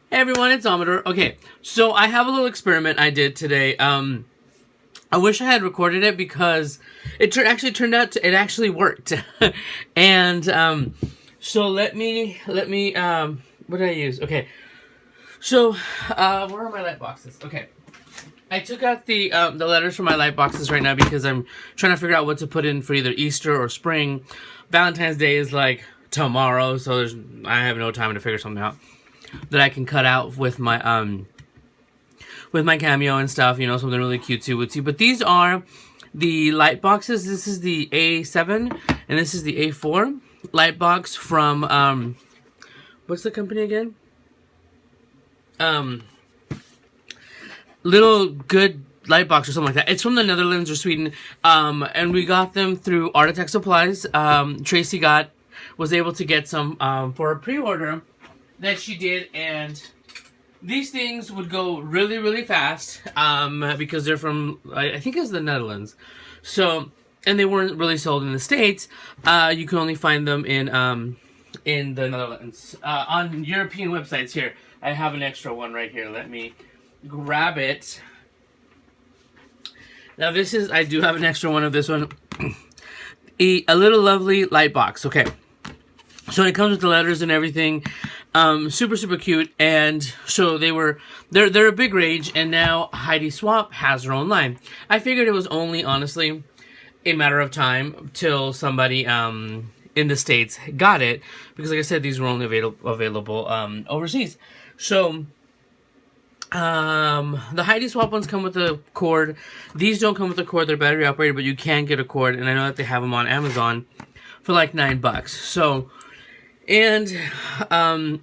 Hey everyone, it's Amador. Okay, so I have a little experiment I did today. I wish I had recorded it because actually turned out it actually worked. And so what did I use? Okay, so where are my light boxes? Okay, I took out the letters from my light boxes right now because I'm trying to figure out what to put in for either Easter or spring. Valentine's Day is like tomorrow, so I have no time to figure something out that I can cut out with my Cameo and stuff, something really cutesy wootsy. But these are the light boxes. This is the A7 and this is the A4 light box from what's the company again? Little Good Light Box or something like that. It's from the Netherlands or Sweden. And we got them through Art Attack Supplies. Tracy was able to get some for a pre-order that she did, and these things would go really, really fast because they're from, I think it's the Netherlands. So, and they weren't really sold in the States. You can only find them in the Netherlands. On European websites here. I have an extra one right here. Let me grab it. Now I do have an extra one of this one. A little lovely light box. Okay. So it comes with the letters and everything. Super, super cute. And so they're a big rage, and now Heidi Swapp has her own line. I figured it was only, honestly, a matter of time till somebody in the States got it, because like I said, these were only available overseas. So the Heidi Swapp ones come with a cord. These don't come with a cord. They're battery operated, but you can get a cord, and I know that they have them on Amazon for like $9. So, and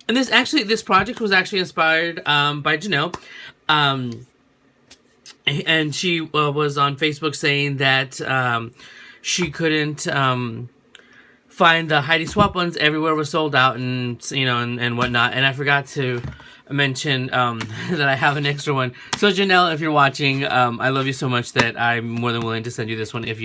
this project was actually inspired by Janelle, and she was on Facebook saying that she couldn't find the Heidi Swapp ones. Everywhere was sold out, and and whatnot. And I forgot to mention that I have an extra one. So Janelle, if you're watching, I love you so much that I'm more than willing to send you this one if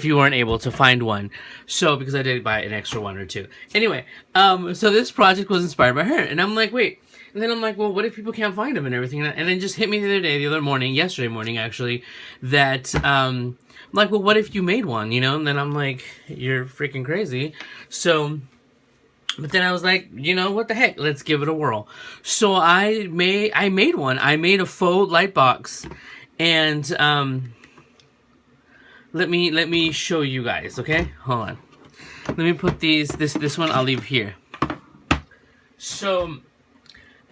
you weren't able to find one. So, because I did buy an extra one or two. Anyway, so this project was inspired by her, and I'm like, wait. And then I'm like, well, what if people can't find them and everything? And it just hit me yesterday morning actually, that I'm like, well, what if you made one, And then I'm like, you're freaking crazy. So, but then I was like, what the heck? Let's give it a whirl. So I made one. I made a faux light box, and let me show you guys. Okay, hold on. Let me put this one I'll leave here. So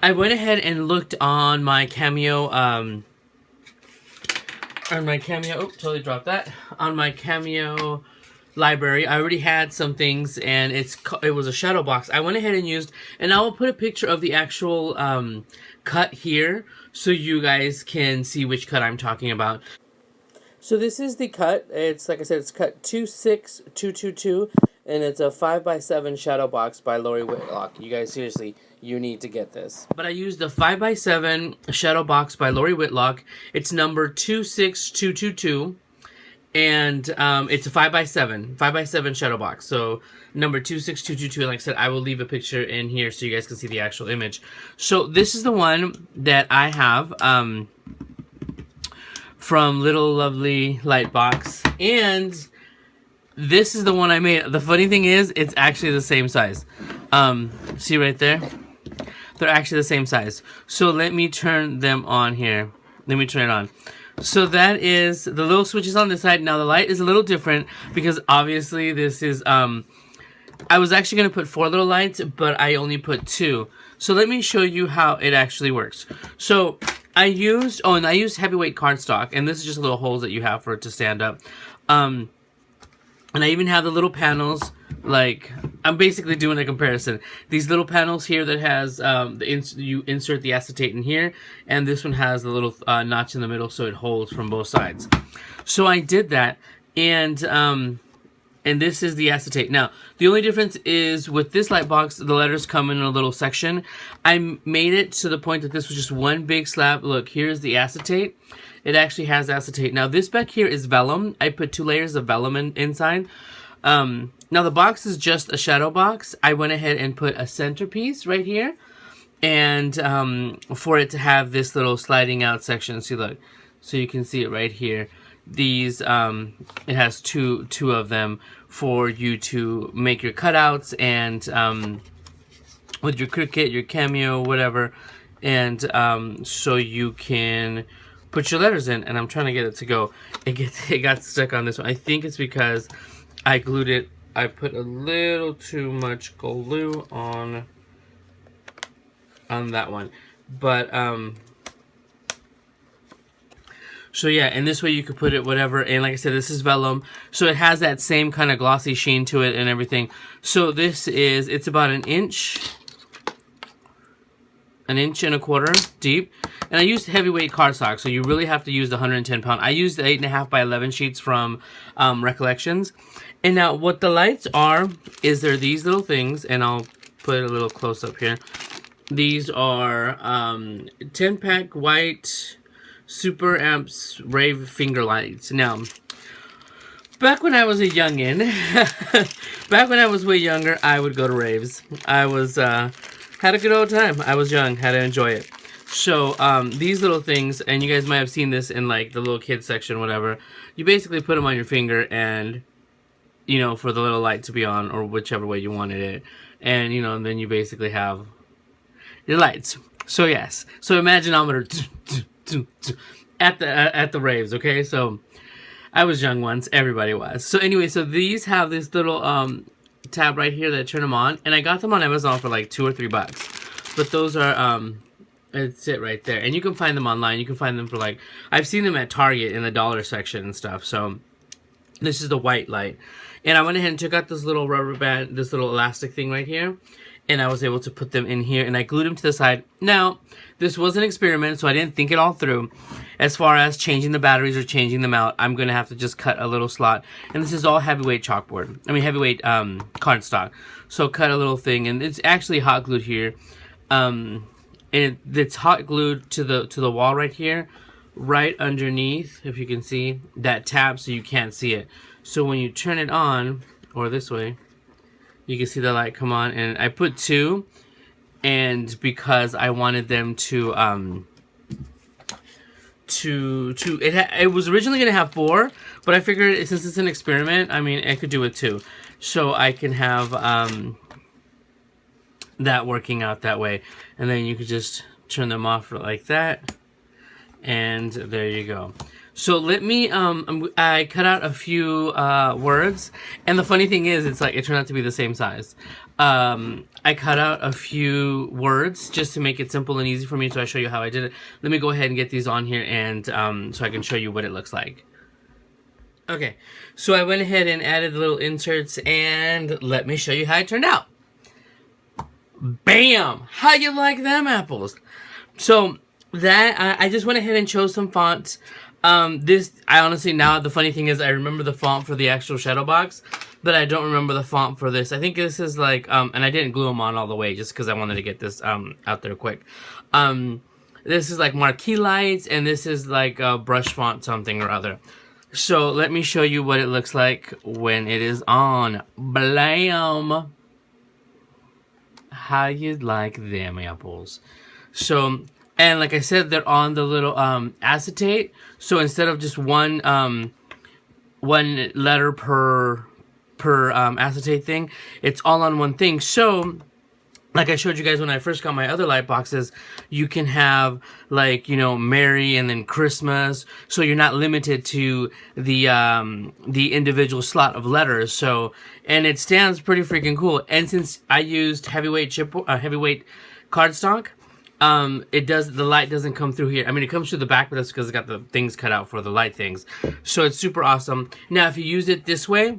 I went ahead and looked on my Cameo. Totally dropped that. On my Cameo library, I already had some things, and it was a shadow box. I went ahead and used, and I will put a picture of the actual cut here so you guys can see which cut I'm talking about. So this is the cut. It's, like I said, it's cut 26222, and it's a 5x7 shadow box by Lori Whitlock. You guys, seriously, you need to get this. But I used the 5x7 shadow box by Lori Whitlock. It's number 26222. And it's a 5x7 shadow box. So number 26222. Like I said, I will leave a picture in here so you guys can see the actual image. So this is the one that I have from Little Lovely Lightbox, and this is the one I made. The funny thing is, it's actually the same size. See right there? They're actually the same size. So let me turn them on here. Let me turn it on. So that is the little switches on this side. Now the light is a little different because obviously this is, I was actually going to put 4 little lights, but I only put 2. So let me show you how it actually works. So I used heavyweight cardstock, and this is just little holes that you have for it to stand up. And I even have the little panels, like, I'm basically doing a comparison. These little panels here that has, you insert the acetate in here, and this one has the little notch in the middle so it holds from both sides. So I did that, and this is the acetate. Now, the only difference is with this light box, the letters come in a little section. I made it to the point that this was just one big slab. Look, here's the acetate. It actually has acetate. Now, this back here is vellum. I put 2 layers of vellum inside. Now, the box is just a shadow box. I went ahead and put a centerpiece right here. and for it to have this little sliding out section. See, look, so you can see it right here. These it has two of them for you to make your cutouts and with your Cricut, your Cameo, whatever, and so you can put your letters in. And I'm trying to get it to go. It got stuck on this one. I think it's because I glued it. I put a little too much glue on that one, but so yeah, and this way you could put it whatever. And like I said, this is vellum, so it has that same kind of glossy sheen to it and everything. So this is, it's about an inch and a quarter deep, and I used heavyweight cardstock, so you really have to use the 110 pound. I used the 8.5 by 11 sheets from Recollections. And now what the lights are is they're these little things, and I'll put a little close up here. These are 10-pack white Super Amps Rave finger lights. Now, back when I was a youngin, back when I was way younger, I would go to raves. I was had a good old time. I was young, had to enjoy it. So these little things, and you guys might have seen this in like the little kids section, whatever. You basically put them on your finger, and you know, for the little light to be on, or whichever way you wanted it, and you know, and then you basically have your lights. So yes, so imaginometer at the raves. Okay, so I was young once, everybody was. So anyway, so these have this little tab right here that turn them on, and I got them on Amazon for like $2 or $3. But those are it's it right there, and you can find them online. You can find them for like, I've seen them at Target in the dollar section and stuff. So this is the white light, and I went ahead and took out this little rubber band, this little elastic thing right here, and I was able to put them in here, and I glued them to the side. Now, this was an experiment, so I didn't think it all through. As far as changing the batteries or changing them out, I'm going to have to just cut a little slot. And this is all heavyweight chalkboard. I mean, heavyweight cardstock. So cut a little thing, and it's actually hot glued here. And it's hot glued to the wall right here, right underneath, if you can see, that tab, so you can't see it. So when you turn it on, or this way, you can see the light come on, and I put 2, and because I wanted them to it was originally gonna have 4, but I figured since it's an experiment, I mean, I could do it 2, so I can have that working out that way, and then you could just turn them off like that, and there you go. So let me, I cut out a few words, and the funny thing is, it's like, it turned out to be the same size. I cut out a few words just to make it simple and easy for me, so I show you how I did it. Let me go ahead and get these on here, and so I can show you what it looks like. Okay, so I went ahead and added the little inserts, and let me show you how it turned out. Bam! How you like them apples? So that, I just went ahead and chose some fonts. This, I honestly, now the funny thing is I remember the font for the actual shadow box, but I don't remember the font for this. I think this is like, and I didn't glue them on all the way just because I wanted to get this out there quick. This is like Marquee Lights, and this is like a brush font something or other. So let me show you what it looks like when it is on. Blam! How you like them apples? So, and like I said, they're on the little acetate. So instead of just one letter per acetate thing, it's all on one thing. So, like I showed you guys when I first got my other light boxes, you can have like, you know, Merry and then Christmas. So you're not limited to the individual slot of letters. So, and it stands pretty freaking cool. And since I used heavyweight cardstock, the light doesn't come through here. I mean, it comes through the back, but that's because it's got the things cut out for the light things. So it's super awesome. Now, if you use it this way,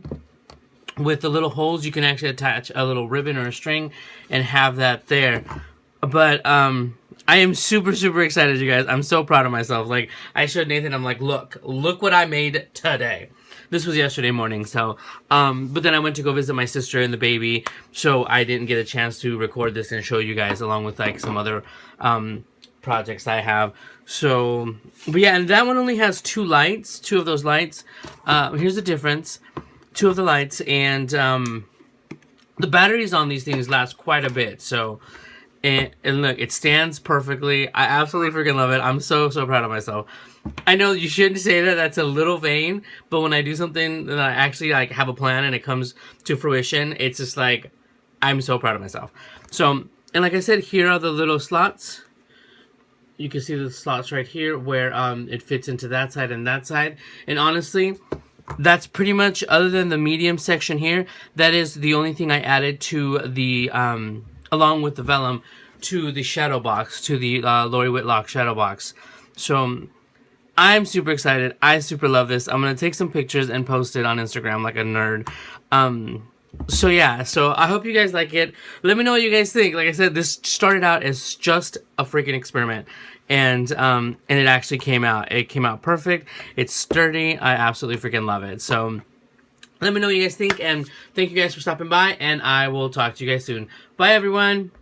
with the little holes, you can actually attach a little ribbon or a string and have that there. But I am super, super excited, you guys. I'm so proud of myself. Like, I showed Nathan, I'm like, look what I made today. This was yesterday morning, so, but then I went to go visit my sister and the baby, so I didn't get a chance to record this and show you guys, along with, like, some other projects I have. So, but yeah, and that one only has 2 lights, 2 of those lights. Here's the difference. 2 of the lights, and the batteries on these things last quite a bit, so, And look, it stands perfectly. I absolutely freaking love it. I'm so proud of myself. I know you shouldn't say that. That's a little vain. But when I do something that I actually like have a plan and it comes to fruition, it's just like I'm so proud of myself. So, and like I said, here are the little slots. You can see the slots right here where it fits into that side and that side. And honestly, that's pretty much, other than the medium section here, that is the only thing I added to the, along with the vellum, to the shadow box, to the Lori Whitlock shadow box. So I'm super excited. I super love this. I'm going to take some pictures and post it on Instagram like a nerd. So yeah, so I hope you guys like it. Let me know what you guys think. Like I said, this started out as just a freaking experiment, and it actually came out. It came out perfect. It's sturdy. I absolutely freaking love it. So let me know what you guys think, and thank you guys for stopping by, and I will talk to you guys soon. Bye, everyone.